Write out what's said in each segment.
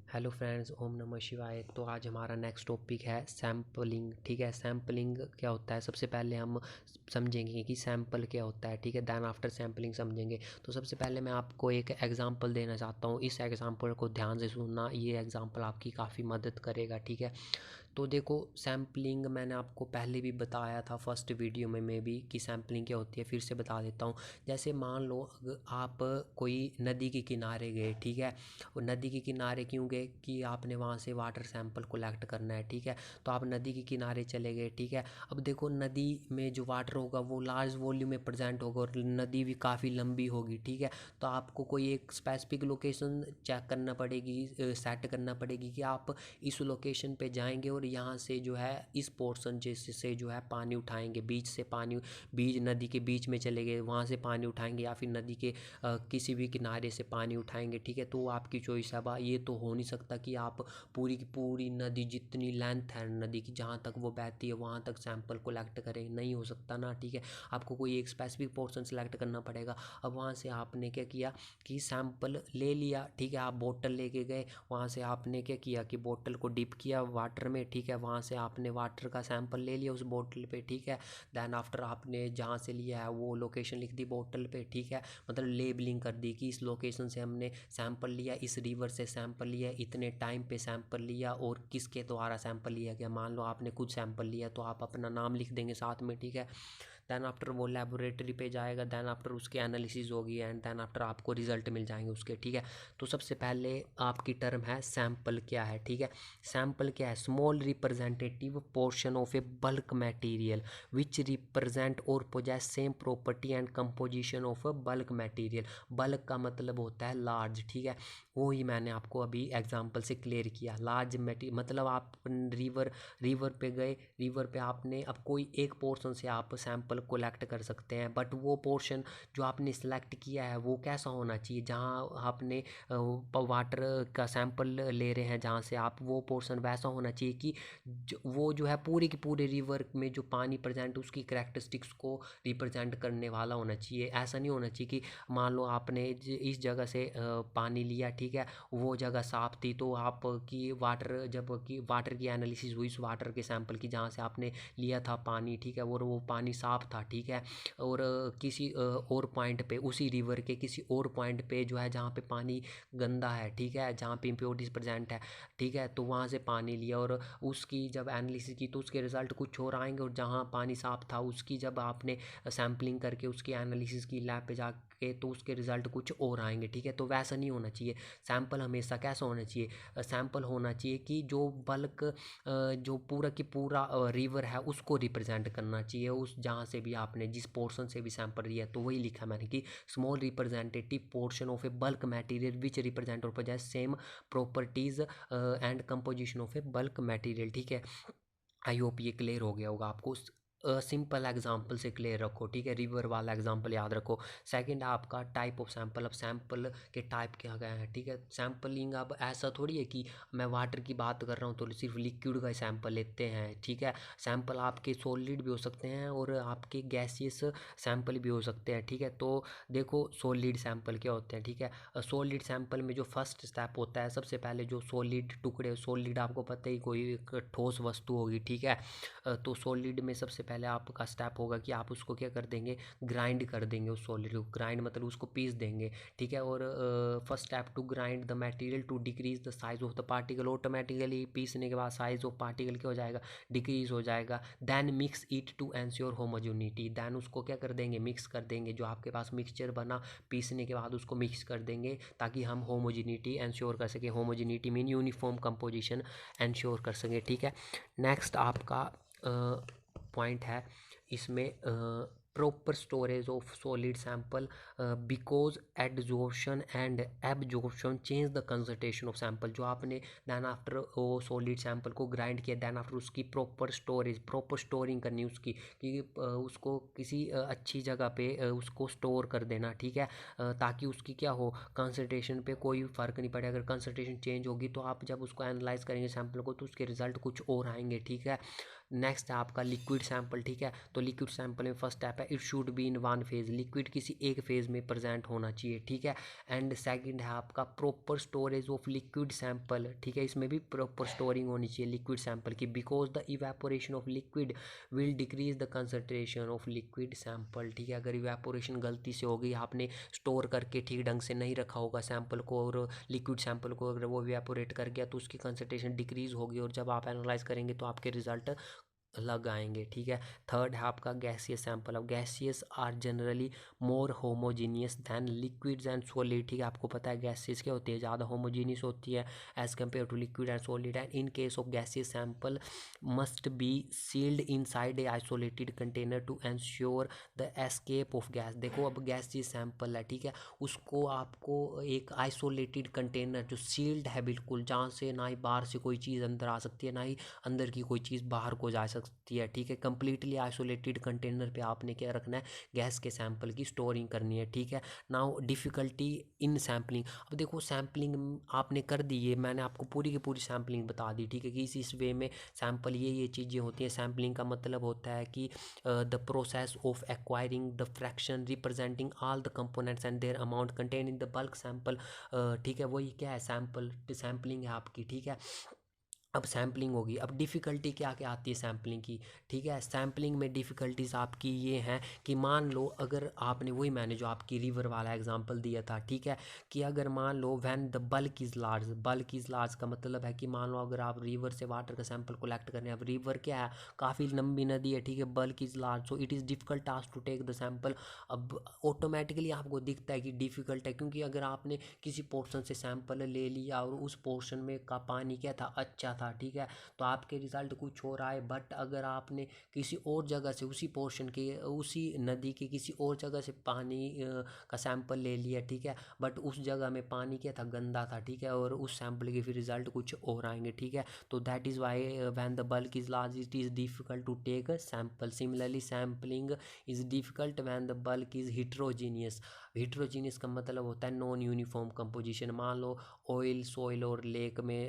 Hello friends, ओम नमः शिवाय। तो आज हमारा नेक्स्ट टॉपिक है सैम्पलिंग। ठीक है, सैम्पलिंग क्या होता है? सबसे पहले हम समझेंगे कि सैम्पल क्या होता है। ठीक है, देन आफ्टर सैम्पलिंग समझेंगे। तो सबसे पहले मैं आपको एक एग्जांपल देना चाहता हूँ। इस एग्जांपल को ध्यान से सुनना, ये एग्जांपल आपकी काफ़ी मदद करेगा। ठीक है, तो देखो, सैम्पलिंग मैंने आपको पहले भी बताया था फर्स्ट वीडियो में भी कि सैम्पलिंग क्या होती है। फिर से बता देता हूँ। जैसे मान लो अगर आप कोई नदी के किनारे गए, ठीक है, और नदी के किनारे क्यों गए कि आपने वहाँ से वाटर सैंपल कलेक्ट करना है। ठीक है, तो आप नदी के किनारे चले गए। ठीक है, अब देखो, नदी में जो वाटर होगा वो लार्ज वॉल्यूम में प्रेजेंट होगा और नदी भी काफ़ी लंबी होगी। ठीक है, तो आपको कोई एक स्पेसिफिक लोकेशन चेक करना पड़ेगी, सेट करना पड़ेगी कि आप इस लोकेशन पे जाएंगे और यहाँ से जो है इस पोर्शन से जो है पानी उठाएंगे, बीच से पानी, बीच नदी के बीच में चले गए, वहाँ से पानी उठाएंगे, या फिर नदी के किसी भी किनारे से पानी उठाएंगे। ठीक है, तो आपकी चॉइस है। ये तो हो नहीं सकता कि आप पूरी की पूरी नदी, जितनी लेंथ है नदी की, जहाँ तक वो बहती है वहाँ तक सैंपल कलेक्ट करें, नहीं हो सकता ना। ठीक है, आपको कोई एक स्पेसिफिक पोर्शन सेलेक्ट करना पड़ेगा। अब वहाँ से आपने क्या किया कि सैंपल ले लिया। ठीक है, आप बोतल लेके गए, वहाँ से आपने क्या किया कि बोतल को डिप किया वाटर में। ठीक है, वहाँ से आपने वाटर का सैंपल ले लिया उस बोतल पे। ठीक है, देन आफ्टर आपने जहाँ से लिया है वो लोकेशन लिख दी बोतल पे। ठीक है, मतलब लेबलिंग कर दी कि इस लोकेशन से हमने सैंपल लिया, इस रिवर से सैंपल लिया, इतने टाइम पे सैंपल लिया और किसके द्वारा सैंपल लिया गया। मान लो आपने खुद सैंपल लिया तो आप अपना नाम लिख देंगे साथ में। ठीक है, दैन आफ्टर वो लेबोरेटरी पे जाएगा, दैन आफ्टर उसकी एनालिसिस होगी एंड दैन आफ्टर आपको रिजल्ट मिल जाएंगे उसके। ठीक है, तो सबसे पहले आपकी टर्म है सैंपल क्या है। ठीक है, सैंपल क्या है? Small representative portion of a bulk material which represent और possess same property and composition of a bulk material. Bulk का मतलब होता है लार्ज। ठीक है, वो ही मैंने आपको अभी एग्जांपल से क्लियर किया। लार्ज मटेरियल मतलब आप रिवर पे गए, रिवर पे आपने अब कोई एक पोर्शन से आप सैंपल कलेक्ट कर सकते हैं, बट वो पोर्शन जो आपने सिलेक्ट किया है वो कैसा होना चाहिए? जहाँ आपने वाटर का सैंपल ले रहे हैं जहाँ से आप, वो पोर्शन वैसा होना चाहिए कि वो जो है पूरी की पूरी रिवर में जो पानी प्रेजेंट उसकी करैक्टरिस्टिक्स को रिप्रेजेंट करने वाला होना चाहिए। ऐसा नहीं होना चाहिए कि मान लो आपने इस जगह से पानी लिया, ठीक है, वो जगह साफ थी तो आप की वाटर, जब की वाटर की एनालिसिस हुई उस वाटर के सैंपल की जहाँ से आपने लिया था पानी, ठीक है, और वो पानी साफ था। ठीक है, और किसी और पॉइंट पे, उसी रिवर के किसी और पॉइंट पे जो है जहाँ पे पानी गंदा है, ठीक है, जहाँ पे इम्प्योरिटीज प्रेजेंट है, ठीक है, तो वहाँ से पानी लिया और उसकी जब एनालिसिस की तो उसके रिजल्ट कुछ और आएंगे, और जहाँ पानी साफ था उसकी जब आपने सैम्पलिंग करके उसकी एनालिसिस की लैब पे जाके तो उसके रिजल्ट कुछ और आएंगे। ठीक है, तो वैसा नहीं होना चाहिए। सैंपल हमेशा कैसा होना चाहिए? सैंपल होना चाहिए कि जो बल्क, जो पूरा की पूरा रिवर है उसको रिप्रेजेंट करना चाहिए, उस जहाँ से भी आपने जिस पोर्शन से भी सैंपल लिया। तो वही लिखा मैंने कि small representative portion of a bulk material which represent और possess same properties and composition of a bulk material. ठीक है, आई होप ये क्लियर हो गया होगा आपको। सिंपल एग्जांपल से क्लियर रखो। ठीक है, रिवर वाला एग्जांपल याद रखो। सेकंड आपका टाइप ऑफ सैंपल। अब सैंपल के टाइप क्या गए हैं? ठीक है, सैंपलिंग अब ऐसा थोड़ी है कि मैं वाटर की बात कर रहा हूँ तो सिर्फ लिक्विड का सैंपल लेते हैं। ठीक है, सैंपल आपके सॉलिड भी हो सकते हैं और आपके गैसियस सैंपल भी हो सकते हैं। ठीक है, तो देखो सॉलिड सैंपल क्या होते हैं। ठीक है, सॉलिड सैंपल में जो फर्स्ट स्टेप होता है, सबसे पहले जो सॉलिड टुकड़े, सॉलिड आपको पता ही कोई एक ठोस वस्तु होगी। ठीक है, तो सॉलिड में सबसे पहले आपका स्टेप होगा कि आप उसको क्या कर देंगे, ग्राइंड कर देंगे उस सॉलिड को। ग्राइंड मतलब उसको पीस देंगे। ठीक है, और first step to grind the material to decrease the size of the particle. Automatically पीसने के बाद साइज ऑफ पार्टिकल क्या हो जाएगा, डिक्रीज हो जाएगा। Then mix it to ensure homogeneity. Then उसको क्या कर देंगे, मिक्स कर देंगे। जो आपके पास मिक्सचर बना पीसने के बाद उसको मिक्स कर देंगे ताकि हम होमोजेनिटी एंश्योर कर सकें। Homogeneity mean uniform composition ensure कर सकें। ठीक है, नेक्स्ट आपका पॉइंट है इसमें proper storage of solid sample because adsorption and absorption change the concentration of sample. जो आपने दैन आफ्टर वो सॉलिड सैंपल को ग्राइंड किया, दैन आफ्टर उसकी प्रॉपर स्टोरेज, प्रॉपर स्टोरिंग करनी उसकी, कि उसको किसी अच्छी जगह पे उसको स्टोर कर देना। ठीक है, ताकि उसकी क्या हो, कंसंट्रेशन पे कोई फ़र्क नहीं पड़े। अगर कंसंट्रेशन चेंज होगी तो आप जब उसको एनालाइज करेंगे सैंपल को तो उसके रिजल्ट कुछ और आएंगे। ठीक है, नेक्स्ट है आपका लिक्विड सैंपल, ठीक है। तो लिक्विड सैंपल में फर्स्ट स्टेप है it should be in one phase, liquid किसी एक फेज में प्रेजेंट होना चाहिए, ठीक है। एंड सेकंड है आपका proper storage of liquid sample, ठीक है, इसमें भी प्रॉपर स्टोरिंग होनी चाहिए लिक्विड सैंपल की, because the evaporation of liquid will decrease the concentration of liquid sample, ठीक है। अगर इवेपोरेशन गलती से हो गई, आपने स्टोर करके ठीक ढंग से नहीं रखा होगा सैंपल को, और लिक्विड सैंपल को अगर वो इवेपोरेट कर गया तो उसकी कंसंट्रेशन डिक्रीज होगी, और जब आप एनालाइज करेंगे तो आपके रिजल्ट लग आएंगे, ठीक है। थर्ड है आपका गैसियस सैंपल। अब gaseous are generally more homogeneous than liquids and solid, ठीक है। आपको पता है गैसियस क्या होती है, ज़्यादा होमोजीनियस होती है as compared to liquid and solid, and in case of gaseous sample must be sealed inside a isolated container to ensure the escape of gas. देखो अब गैसियस सैंपल है, ठीक है, उसको आपको एक आइसोलेटेड कंटेनर जो सील्ड है बिल्कुल, जहाँ से ना ही बाहर से कोई चीज़ अंदर आ सकती है, ना ही अंदर की कोई चीज़ बाहर को जा सकती है, ठीक है। कंप्लीटली आइसोलेटेड कंटेनर पे आपने क्या रखना है, गैस के सैंपल की स्टोरिंग करनी है, ठीक है। Now difficulty in sampling. अब देखो सैम्पलिंग आपने कर दी है, मैंने आपको पूरी की पूरी सैम्पलिंग बता दी, ठीक है, कि इस वे में सैंपल ये चीज़ें होती हैं। सैम्पलिंग का मतलब होता है कि the process of acquiring the fraction representing all the components and their amount contain in the bulk sample, ठीक है। वही क्या है, सैंपलिंग है आपकी, ठीक है। अब सैम्पलिंग होगी, अब डिफ़िकल्टी क्या क्या आती है सैम्पलिंग की, ठीक है। सैम्पलिंग में डिफ़िकल्टीज आपकी ये हैं कि मान लो अगर आपने, वही मैंने जो आपकी रिवर वाला एग्जांपल दिया था, ठीक है, कि अगर मान लो when the bulk is large, bulk is large का मतलब है कि मान लो अगर आप रिवर से वाटर का सैंपल कलेक्ट करने, अब रिवर क्या है, काफ़ी लंबी नदी है, ठीक है, bulk is large, so it is difficult task to take the sample. अब ऑटोमेटिकली आपको दिखता है कि डिफ़िकल्ट है, क्योंकि अगर आपने किसी पोर्शन से सैंपल ले लिया और उस पोर्शन में का पानी क्या था, अच्छा था, ठीक है, तो आपके रिजल्ट कुछ हो रहा है। बट अगर आपने किसी और जगह से, उसी पोर्शन के, उसी नदी के किसी और जगह से पानी का सैंपल ले लिया, ठीक है, बट उस जगह में पानी क्या था, गंदा था, ठीक है, और उस सैंपल के फिर रिजल्ट कुछ और आएंगे, ठीक है। तो that is why when the bulk is large it is difficult to take a sample. Similarly sampling is difficult when the bulk is heterogeneous. Heterogeneous का मतलब होता है नॉन यूनिफॉर्म कंपोजिशन। मान लो ऑयल, सॉइल और लेक में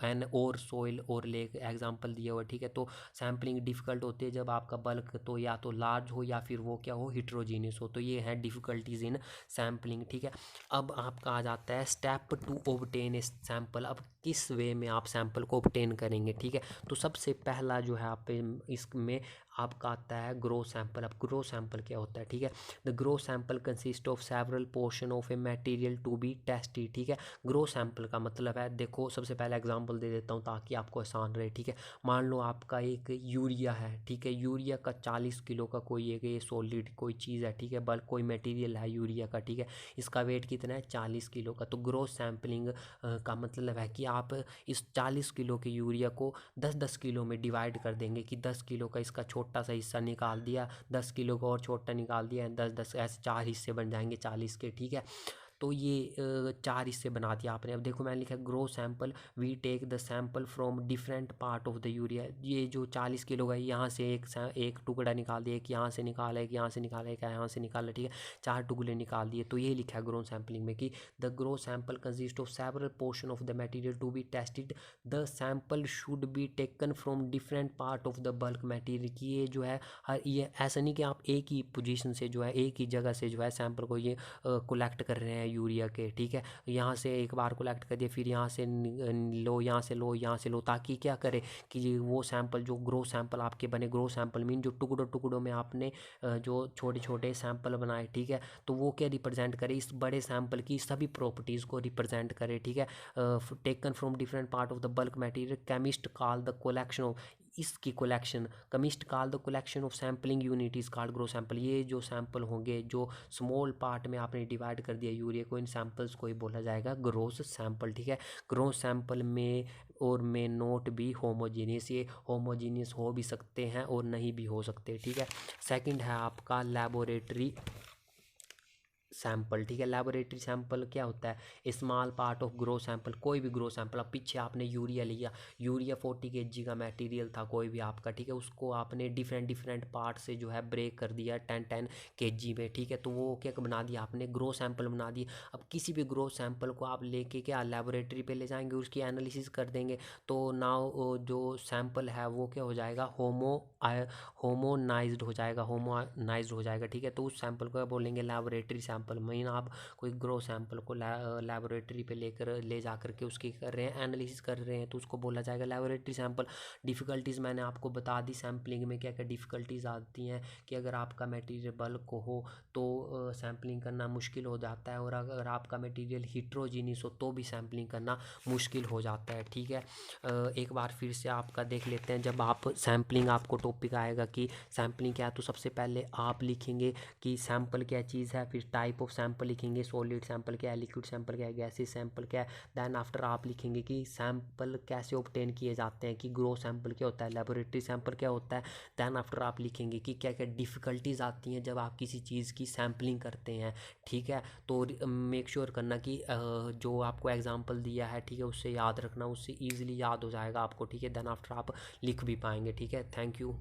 एन और सॉइल और लेक एग्जांपल दिया हुआ, ठीक है। तो सैम्पलिंग डिफ़िकल्ट होती है जब आपका बल्क तो या तो लार्ज हो या फिर वो क्या हो, हिट्रोजीनियस हो। तो ये है डिफ़िकल्टीज इन सैम्पलिंग, ठीक है। अब आपका आ जाता है step to obtain a sample. अब किस वे में आप सैंपल को ऑब्टेन करेंगे, ठीक है। तो सबसे पहला जो है आप इसमें आपका आता है ग्रो सैंपल। अब ग्रो सैंपल क्या होता है, ठीक है। The gross sample consist of several portion of a material to be tested, ठीक है। ग्रो सैंपल का मतलब है, देखो सबसे पहले एग्जांपल दे देता हूँ ताकि आपको आसान रहे, ठीक है। मान लो आपका एक यूरिया है, ठीक है, यूरिया का 40 किलो का कोई एक ये सॉलिड कोई चीज़ है, ठीक है, बल्क कोई मटेरियल है यूरिया का, ठीक है, इसका वेट कितना है, 40 किलो का। तो ग्रोस सैंपलिंग का मतलब है कि आप इस 40 किलो के यूरिया को 10-10 किलो में डिवाइड कर देंगे, कि 10 किलो का इसका छोटा सा हिस्सा निकाल दिया, 10 किलो का और छोटा निकाल दिया, 10-10 ऐसे 4 हिस्से बन जाएंगे 40 के, ठीक है। तो ये 4 हिस्से बना दिया आपने। अब देखो मैंने लिखा है gross sample, we take the sample from different part of the urea. ये जो 40 किलो का यहाँ से एक टुकड़ा निकाल दिया, एक यहाँ से निकाला, एक यहाँ से निकाला, एक यहाँ से निकाला, ठीक है, 4 टुकड़े निकाल दिए। तो ये लिखा है ग्रो सैंपलिंग में कि the gross sample consist of several portion of the material to be tested, the sample should be taken from different part of the bulk material. की ये जो है हर, ये ऐसा नहीं कि आप एक ही पोजीशन से जो है, एक ही जगह से जो है सैंपल को ये कलेक्ट कर रहे हैं यूरिया के, ठीक है। यहाँ से एक बार कलेक्ट कर दिया, फिर यहाँ से लो, यहाँ से लो, यहाँ से लो, ताकि क्या करे कि वो सैंपल जो ग्रो सैंपल आपके बने, ग्रो सैंपल मीन जो टुकड़ों टुकड़ों में आपने जो छोटे छोटे सैंपल बनाए, ठीक है, तो वो क्या रिप्रेजेंट करे, इस बड़े सैंपल की सभी प्रॉपर्टीज़ को रिप्रेजेंट करे, ठीक है। Taken from different part of the bulk material, chemist call the collection of, इसकी collection, chemist call the collection of sampling unit is called gross sample. ये जो सैंपल होंगे जो स्मॉल पार्ट में आपने डिवाइड कर दिया यूरिया को, इन सैंपल्स को ही बोला जाएगा ग्रोस सैंपल, ठीक है। ग्रोस सैंपल में और में नोट भी होमोजीनियस, ये होमोजीनियस हो भी सकते हैं और नहीं भी हो सकते, ठीक है। सेकंड है आपका लेबोरेटरी सैंपल, ठीक है। लेबोरेटरी सैंपल क्या होता है, small part of grow sample, कोई भी ग्रो सैंपल। अब पीछे आपने यूरिया लिया, यूरिया 40 kg का मटेरियल था कोई भी आपका, ठीक है, उसको आपने डिफरेंट डिफरेंट पार्ट से जो है ब्रेक कर दिया 10-10 kg में, ठीक है, तो वो क्या बना दिया आपने, ग्रो सैंपल बना दिया। अब किसी भी ग्रो सैंपल को आप लेके क्या लेबोरेटरी पे ले जाएंगे, उसकी एनालिसिस कर देंगे, तो नाउ जो सैंपल है वो क्या हो जाएगा, होमोनाइज्ड हो जाएगा, होमोनाइज्ड हो जाएगा, ठीक है। तो उस सैंपल को बोलेंगे लेबोरेटरी सैंपल। मीन आप कोई ग्रो सैंपल को लेबोरेटरी पे ले जा करके उसकी कर रहे हैं, एनालिसिस कर रहे हैं, तो उसको बोला जाएगा लेबोरेटरी सैंपल। डिफ़िकल्टीज़ मैंने आपको बता दी सैम्पलिंग में क्या क्या डिफ़िकल्टीज़ आती हैं, कि अगर आपका मटेरियल बल्क हो तो सैम्पलिंग करना मुश्किल हो जाता है, और अगर आपका मटेरियल हिट्रोजीनियस हो तो भी सैम्पलिंग करना मुश्किल हो जाता है, ठीक है। एक बार फिर से आपका देख लेते हैं। जब आप सैम्पलिंग, आपको टॉपिक आएगा कि सैम्पलिंग क्या है, तो सबसे पहले आप लिखेंगे कि सैंपल क्या चीज़ है, फिर टाइप ऑफ सैंपल लिखेंगे, सॉलिड सैंपल क्या है, लिक्विड सैंपल क्या है, गैसीय सैंपल क्या है। देन आफ्टर आप लिखेंगे कि सैंपल कैसे ऑब्टेन किए जाते हैं, कि ग्रो सैंपल क्या होता है, लेबोरेटरी सैंपल क्या होता है। देन आफ्टर आप लिखेंगे कि क्या क्या डिफ़िकल्टीज़ आती हैं जब आप किसी चीज़ की सैम्पलिंग करते हैं, ठीक है। तो मेक श्योर करना कि जो आपको एग्जाम्पल दिया है, ठीक है, उससे याद रखना, उससे ईजिली याद हो जाएगा आपको, ठीक है। देन आफ्टर आप लिख भी पाएंगे, ठीक है। Thank you.